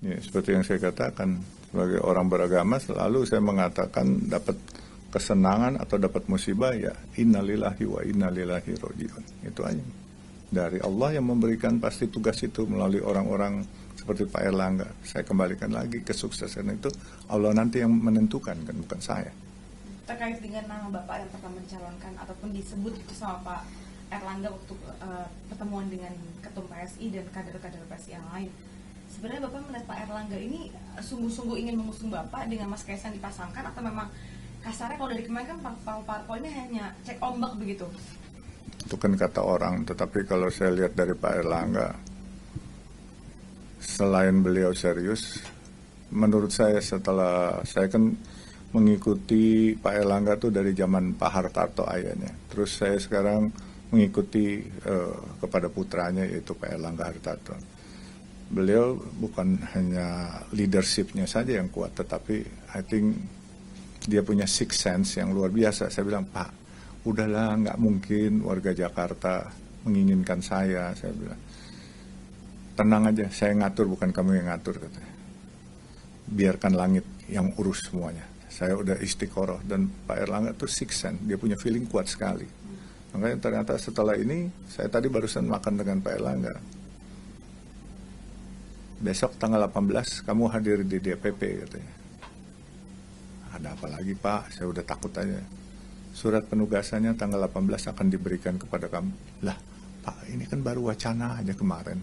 Ya, seperti yang saya katakan, sebagai orang beragama selalu saya mengatakan dapat kesenangan atau dapat musibah ya innalillahi wa innalillahi rojiun. Itu aja. Dari Allah yang memberikan pasti tugas itu melalui orang-orang seperti Pak Erlangga. Saya kembalikan lagi kesuksesan itu Allah nanti yang menentukan, kan bukan saya. Terkait dengan nama Bapak yang pertama mencalonkan ataupun disebut itu sama Pak Erlangga waktu pertemuan dengan Ketum PSI dan kader-kader PSI yang lain. Sebenarnya Bapak melihat Pak Erlangga ini sungguh-sungguh ingin mengusung Bapak dengan Mas Kaisang dipasangkan, atau memang kasarnya kalau dari kemarin kan parpol ini hanya cek ombak begitu? Itu kan kata orang, tetapi kalau saya lihat dari Pak Erlangga, selain beliau serius, menurut saya setelah saya kan mengikuti Pak Erlangga tuh dari zaman Pak Hartarto ayahnya, terus saya sekarang mengikuti kepada putranya yaitu Pak Erlangga Hartarto. Beliau bukan hanya leadership-nya saja yang kuat, tetapi I think dia punya sixth sense yang luar biasa. Saya bilang, Pak, udahlah, nggak mungkin warga Jakarta menginginkan saya bilang. Tenang aja, saya ngatur, bukan kamu yang ngatur, katanya. Biarkan langit yang urus semuanya. Saya udah istiqoroh, dan Pak Erlangga itu sixth sense, dia punya feeling kuat sekali. Makanya ternyata setelah ini, saya tadi barusan makan dengan Pak Erlangga. Besok tanggal 18 kamu hadir di DPP, katanya. Ada apa lagi, Pak? Saya udah takut aja. Surat penugasannya tanggal 18 akan diberikan kepada kamu. Lah, Pak, ini kan baru wacana aja kemarin.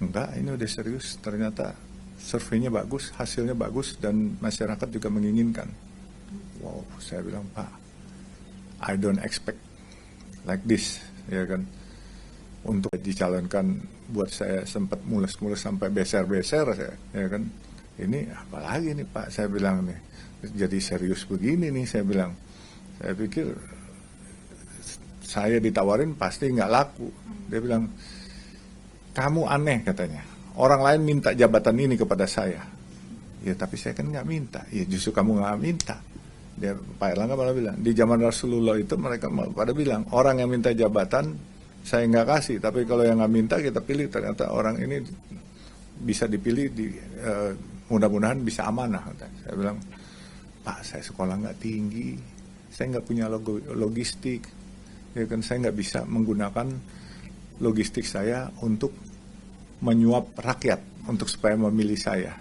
Enggak, ini udah serius. Ternyata surveinya bagus, hasilnya bagus, dan masyarakat juga menginginkan. Wow, saya bilang, Pak, I don't expect like this, ya kan. Untuk dicalonkan, buat saya sempat mulus-mulus sampai beser-beser saya, ya kan. Ini apalagi nih, Pak, saya bilang nih. Jadi serius begini nih, saya bilang. Saya pikir saya ditawarin pasti nggak laku. Dia bilang, kamu aneh, katanya. Orang lain minta jabatan ini kepada saya. Ya tapi saya kan nggak minta. Ya justru kamu nggak minta. Dia, Pak Erlangga malah bilang, di zaman Rasulullah itu mereka pada bilang, orang yang minta jabatan saya nggak kasih, tapi kalau yang nggak minta kita pilih. Ternyata orang ini bisa dipilih, mudah-mudahan bisa amanah. Saya bilang, Pak, saya sekolah nggak tinggi, saya nggak punya logistik, ya kan, saya nggak bisa menggunakan logistik saya untuk menyuap rakyat untuk supaya memilih saya.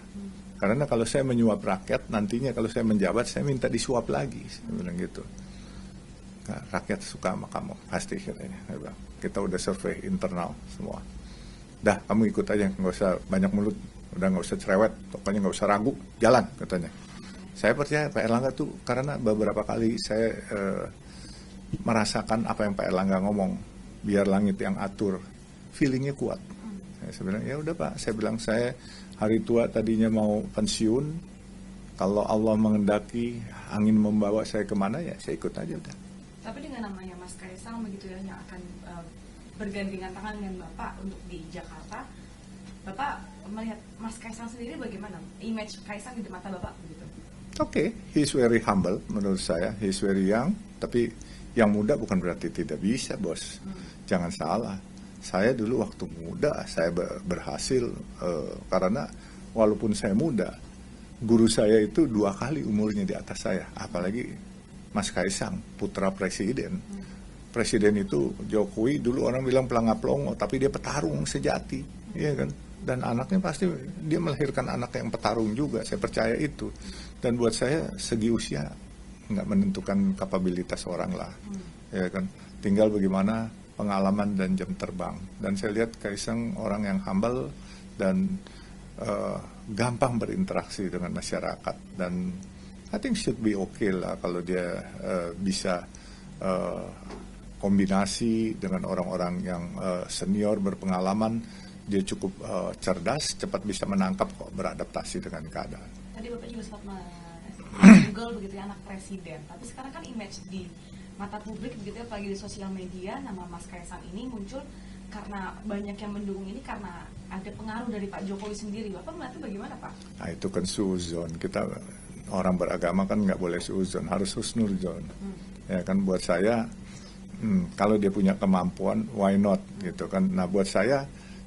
Karena kalau saya menyuap rakyat, nantinya kalau saya menjabat, saya minta disuap lagi. Saya bilang gitu. Nah, rakyat suka sama kamu, pasti, katanya. Saya bilang, kita udah survei internal semua. Dah, kamu ikut aja, nggak usah banyak mulut, udah nggak usah cerewet, pokoknya nggak usah ragu, jalan, katanya. Saya percaya Pak Erlangga tuh, karena beberapa kali saya merasakan apa yang Pak Erlangga ngomong, biar langit yang atur, feelingnya kuat. Saya bilang, ya udah Pak, saya bilang, saya hari tua tadinya mau pensiun, kalau Allah mengendaki angin membawa saya kemana, ya saya ikut aja udah. Tapi dengan namanya Mas Kaisang begitu ya, yang akan bergandengan tangan dengan Bapak untuk di Jakarta, Bapak melihat Mas Kaisang sendiri bagaimana? Image Kaisang di mata Bapak begitu? Oke, he's very humble menurut saya, he's very young, tapi yang muda bukan berarti tidak bisa, bos. Jangan salah, saya dulu waktu muda saya berhasil karena walaupun saya muda, guru saya itu 2 kali umurnya di atas saya, apalagi Mas Kaisang, putra presiden. Presiden itu Jokowi dulu orang bilang pelangap-pelongo, tapi dia petarung sejati, ya kan? Dan anaknya pasti dia melahirkan anak yang petarung juga, saya percaya itu. Dan buat saya segi usia nggak menentukan kapabilitas orang lah, ya kan? Tinggal bagaimana pengalaman dan jam terbang. Dan saya lihat Kaisang orang yang humble dan gampang berinteraksi dengan masyarakat, dan I think should be okay lah kalau dia bisa kombinasi dengan orang-orang yang senior berpengalaman. Dia cukup cerdas, cepat bisa menangkap kok, beradaptasi dengan keadaan. Tadi Bapak juga sempat Google begitu ya, anak presiden. Tapi sekarang kan image di mata publik begitu ya, apalagi di sosial media, nama Mas Kaisang ini muncul karena banyak yang mendukung ini karena ada pengaruh dari Pak Jokowi sendiri. Bapak melihatnya bagaimana, Pak? Nah, itu kan suzon. Kita orang beragama kan nggak boleh suzon, harus husnuzon. Ya kan, buat saya kalau dia punya kemampuan, why not gitu kan. Nah buat saya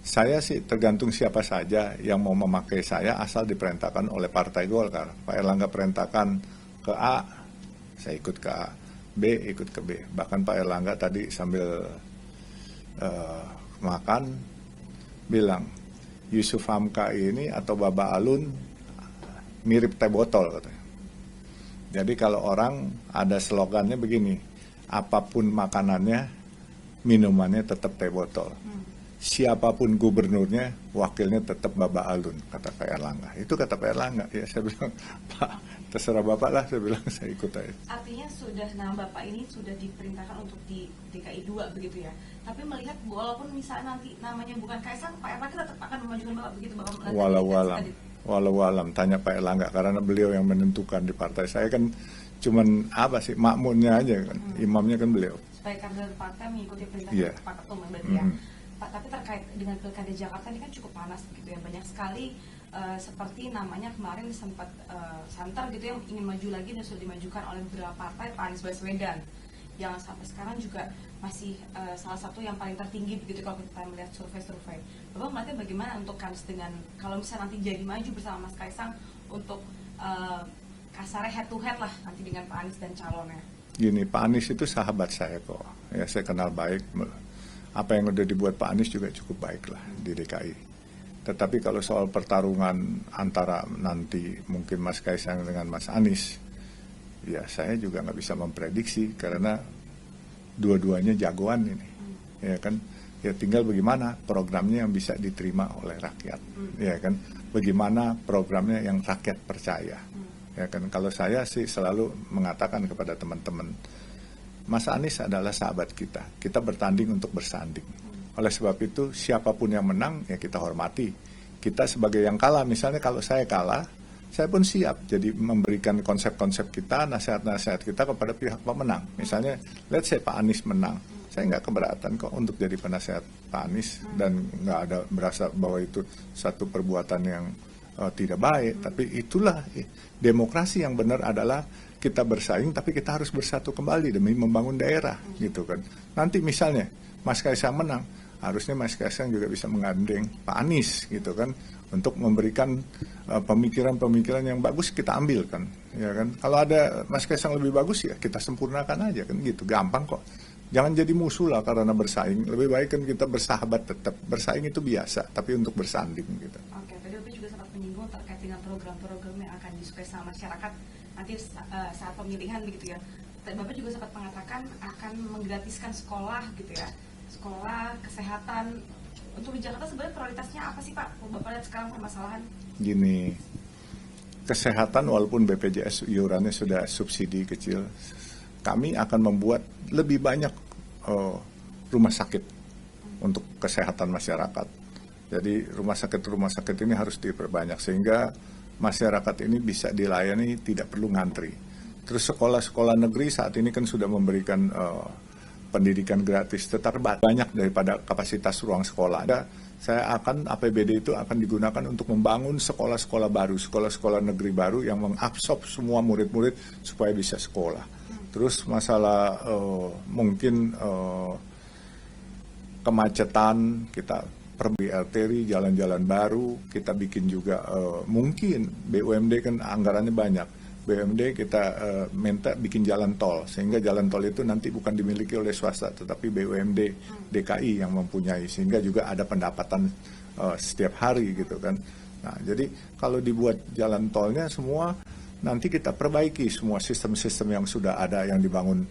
Saya sih tergantung siapa saja yang mau memakai saya asal diperintahkan oleh Partai Golkar. Pak Erlangga perintahkan ke A, saya ikut ke A. B, ikut ke B. Bahkan Pak Erlangga tadi sambil makan bilang, Yusuf Hamka ini atau Baba Alun mirip teh botol katanya. Jadi kalau orang ada slogannya begini, apapun makanannya, minumannya tetap teh botol. Siapapun gubernurnya, wakilnya tetap Baba Alun, kata Pak Erlangga. Itu kata Pak Erlangga. Ya saya bilang, Pak, terserah Bapak lah, saya bilang saya ikut aja. Artinya sudah nama Bapak ini sudah diperintahkan untuk di DKI 2 begitu ya. Tapi melihat walaupun misalnya nanti namanya bukan Kaisang, Pak Erlangga tetap akan memajukan Bapak begitu Bapak melihat. Walau alam, tanya Pak Erlangga karena beliau yang menentukan di partai. Saya kan cuman apa sih makmunnya aja kan, imamnya kan beliau. Supaya kader partai mengikuti perintah Pak Ketum berarti ya. Pak, tapi terkait dengan pilkada Jakarta ini kan cukup panas gitu ya, banyak sekali seperti namanya kemarin sempat santer gitu yang ingin maju lagi dan sudah dimajukan oleh beberapa partai, Pak Anies Baswedan yang sampai sekarang juga masih salah satu yang paling tertinggi begitu kalau kita melihat survei-survei. Bapak melihatnya bagaimana untuk kans dengan kalau misalnya nanti jadi maju bersama Mas Kaisang untuk kasarnya head to head lah nanti dengan Pak Anies dan calonnya? Gini, Pak Anies itu sahabat saya kok, ya saya kenal baik. Apa yang udah dibuat Pak Anies juga cukup baik lah di DKI. Tetapi kalau soal pertarungan antara nanti mungkin Mas Kaisang dengan Mas Anies, ya saya juga nggak bisa memprediksi karena dua-duanya jagoan ini, ya kan? Ya tinggal bagaimana programnya yang bisa diterima oleh rakyat, ya kan? Bagaimana programnya yang rakyat percaya, ya kan? Kalau saya sih selalu mengatakan kepada teman-teman, Mas Anies adalah sahabat kita. Kita bertanding untuk bersanding. Oleh sebab itu, siapapun yang menang, ya kita hormati. Kita sebagai yang kalah, misalnya kalau saya kalah, saya pun siap jadi memberikan konsep-konsep kita, nasihat-nasihat kita kepada pihak pemenang. Misalnya, let's say Pak Anies menang. Saya nggak keberatan kok untuk jadi penasehat Pak Anies dan nggak ada merasa bahwa itu satu perbuatan yang tidak baik. Tapi itulah demokrasi yang benar adalah kita bersaing tapi kita harus bersatu kembali demi membangun daerah gitu kan. Nanti misalnya Mas Kaisang menang, harusnya Mas Kaisang juga bisa menggandeng Pak Anies gitu kan untuk memberikan pemikiran-pemikiran yang bagus kita ambil kan, ya kan. Kalau ada Mas Kaisang lebih bagus ya kita sempurnakan aja kan gitu, gampang kok. Jangan jadi musuh lah karena bersaing. Lebih baik kan kita bersahabat tetap. Bersaing itu biasa, tapi untuk bersanding gitu. Oke, tadi Bapak juga sempat menyinggung terkait dengan program-program yang akan disukai sama masyarakat nanti saat pemilihan begitu ya. Bapak juga sempat mengatakan akan menggratiskan sekolah gitu ya. Sekolah, kesehatan. Untuk di Jakarta sebenarnya prioritasnya apa sih Pak? Bapak lihat sekarang permasalahan. Gini, kesehatan walaupun BPJS iurannya sudah subsidi kecil, kami akan membuat lebih banyak rumah sakit untuk kesehatan masyarakat. Jadi rumah sakit ini harus diperbanyak sehingga masyarakat ini bisa dilayani tidak perlu ngantri. Terus sekolah-sekolah negeri saat ini kan sudah memberikan pendidikan gratis, tetapi banyak daripada kapasitas ruang sekolah. Saya akan APBD itu akan digunakan untuk membangun sekolah-sekolah baru, sekolah-sekolah negeri baru yang mengabsorb semua murid-murid supaya bisa sekolah. Terus masalah mungkin kemacetan, kita perbaiki arteri, jalan-jalan baru, kita bikin juga mungkin BUMD kan anggarannya banyak. BUMD kita minta bikin jalan tol, sehingga jalan tol itu nanti bukan dimiliki oleh swasta, tetapi BUMD DKI yang mempunyai, sehingga juga ada pendapatan setiap hari gitu kan. Nah, jadi kalau dibuat jalan tolnya semua, nanti kita perbaiki semua sistem-sistem yang sudah ada yang dibangun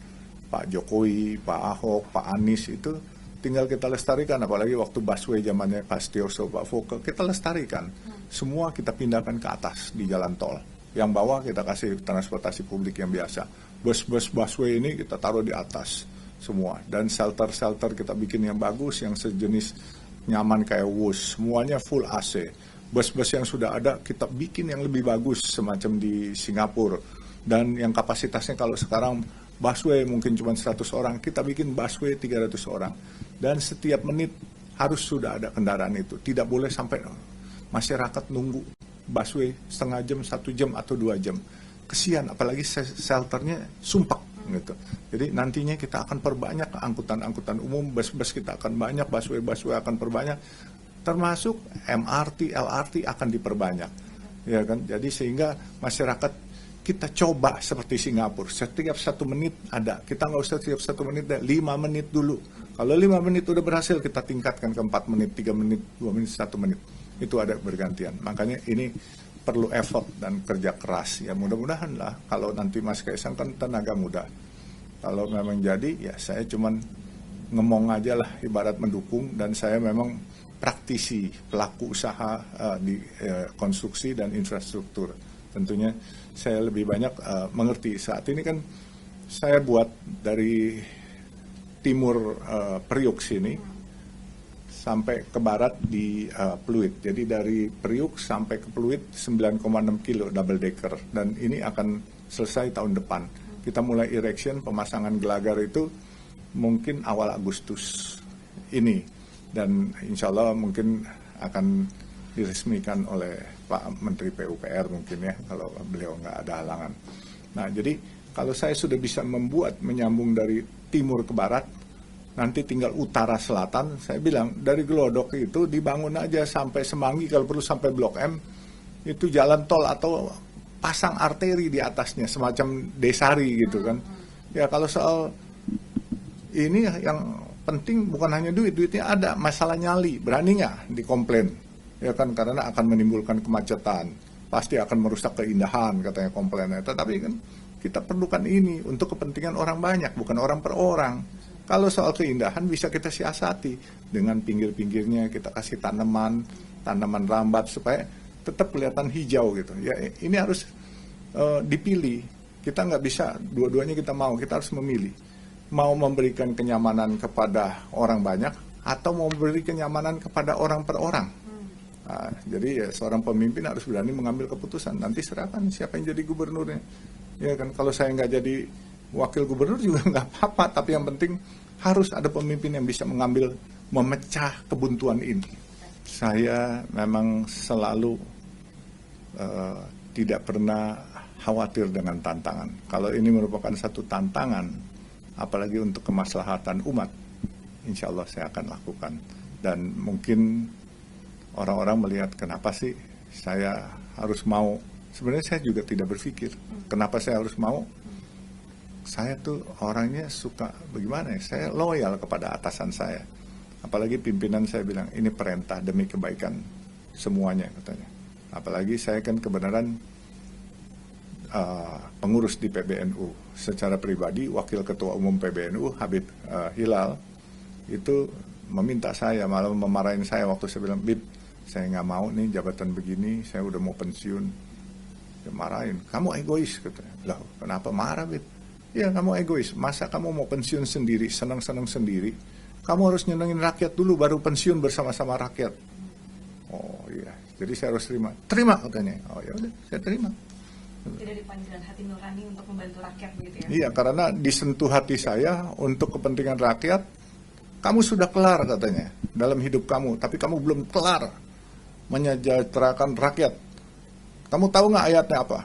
Pak Jokowi, Pak Ahok, Pak Anies itu tinggal kita lestarikan, apalagi waktu busway zamannya Pak Setioso, Pak Foke, kita lestarikan. Semua kita pindahkan ke atas di jalan tol. Yang bawah kita kasih transportasi publik yang biasa. Bus-bus busway ini kita taruh di atas semua. Dan shelter-shelter kita bikin yang bagus, yang sejenis nyaman kayak WUS. Semuanya full AC. Bus-bus yang sudah ada kita bikin yang lebih bagus semacam di Singapura. Dan yang kapasitasnya kalau sekarang busway mungkin cuma 100 orang, kita bikin busway 300 orang. Dan setiap menit harus sudah ada kendaraan itu. Tidak boleh sampai masyarakat nunggu busway setengah jam, 1 jam atau 2 jam. Kesian, apalagi shelternya sumpah gitu. Jadi nantinya kita akan perbanyak angkutan-angkutan umum, bus-bus kita akan banyak, busway akan perbanyak. termasuk MRT, LRT akan diperbanyak, ya kan? Jadi sehingga masyarakat kita coba seperti Singapura, setiap 1 menit ada, kita nggak usah setiap 1 menit, 5 menit dulu. Kalau 5 menit udah berhasil, kita tingkatkan ke 4 menit, 3 menit, 2 menit, 1 menit. Itu ada bergantian. Makanya ini perlu effort dan kerja keras. Ya mudah-mudahan lah, kalau nanti Mas Kaisang kan tenaga muda. Kalau memang jadi, ya saya cuman ngomong aja lah, ibarat mendukung, dan saya memang praktisi, pelaku usaha di konstruksi dan infrastruktur. Tentunya saya lebih banyak mengerti. Saat ini kan saya buat dari timur Priuk sini sampai ke barat di Pluit. Jadi dari Priuk sampai ke Pluit 9,6 kilo double decker, dan ini akan selesai tahun depan. Kita mulai erection, pemasangan gelagar itu mungkin awal Agustus ini, dan insya Allah mungkin akan diresmikan oleh Pak Menteri PUPR mungkin ya, kalau beliau nggak ada halangan. Nah, jadi kalau saya sudah bisa membuat menyambung dari timur ke barat, nanti tinggal utara selatan, saya bilang dari Glodok itu dibangun aja sampai Semanggi, kalau perlu sampai Blok M, itu jalan tol atau pasang arteri di atasnya, semacam desari gitu kan. Ya kalau soal ini yang penting bukan hanya duit, duitnya ada, masalah nyali, berani nggak dikomplain? Ya kan, karena akan menimbulkan kemacetan, pasti akan merusak keindahan katanya komplainnya. Tetapi kan kita perlukan ini untuk kepentingan orang banyak, bukan orang per orang. Kalau soal keindahan bisa kita siasati dengan pinggir-pinggirnya kita kasih tanaman rambat supaya tetap kelihatan hijau gitu. Ya ini harus dipilih. Kita nggak bisa dua-duanya kita mau, kita harus memilih. Mau memberikan kenyamanan kepada orang banyak atau mau memberi kenyamanan kepada orang per orang. Nah, jadi ya seorang pemimpin harus berani mengambil keputusan. Nanti serahkan siapa yang jadi gubernurnya. Ya kan, kalau saya nggak jadi wakil gubernur juga nggak apa-apa, tapi yang penting harus ada pemimpin yang bisa memecah kebuntuan ini. Saya memang selalu tidak pernah khawatir dengan tantangan. Kalau ini merupakan satu tantangan, apalagi untuk kemaslahatan umat, insya Allah saya akan lakukan. Dan mungkin orang-orang melihat kenapa sih saya harus mau. Sebenarnya saya juga tidak berpikir kenapa saya harus mau. Saya tuh orangnya suka bagaimana ya, saya loyal kepada atasan saya. Apalagi pimpinan saya bilang ini perintah demi kebaikan semuanya katanya. Apalagi saya kan kebenaran pengurus di PBNU. Secara pribadi wakil ketua umum PBNU Habib Hilal itu meminta saya, malah memarahin saya waktu saya bilang, Bib, saya nggak mau nih jabatan begini, saya udah mau pensiun. Dia marahin, kamu egois katanya. Lah kenapa marah, Bib? Ya kamu egois, masa kamu mau pensiun sendiri, senang-senang sendiri, kamu harus nyenengin rakyat dulu baru pensiun bersama-sama rakyat. Oh iya, jadi saya harus terima katanya. Oh ya udah, saya terima. Tidak dipanggilan hati nurani untuk membantu rakyat begitu ya? Iya, karena disentuh hati saya untuk kepentingan rakyat. Kamu sudah kelar katanya dalam hidup kamu, tapi kamu belum kelar menyejahterakan rakyat. Kamu tahu nggak ayatnya apa?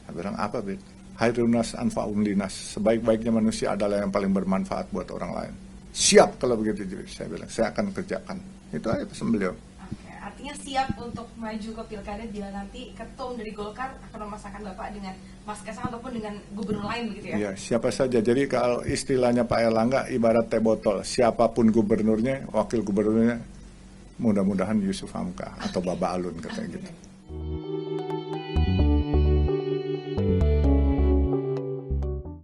Saya bilang apa, Bet? Khairunas anfa'um linas, sebaik-baiknya manusia adalah yang paling bermanfaat buat orang lain. Siap kalau begitu, saya bilang, saya akan kerjakan. Itu aja pesan beliau. Oke, artinya siap untuk maju ke pilkada bila nanti ketum dari Golkar akan memasangkan Bapak dengan Mas Kaisang ataupun dengan gubernur lain begitu ya? Iya, siapa saja. Jadi kalau istilahnya Pak Erlangga ibarat teh botol, siapapun gubernurnya, wakil gubernurnya, mudah-mudahan Yusuf Hamka atau Baba Alun katanya gitu.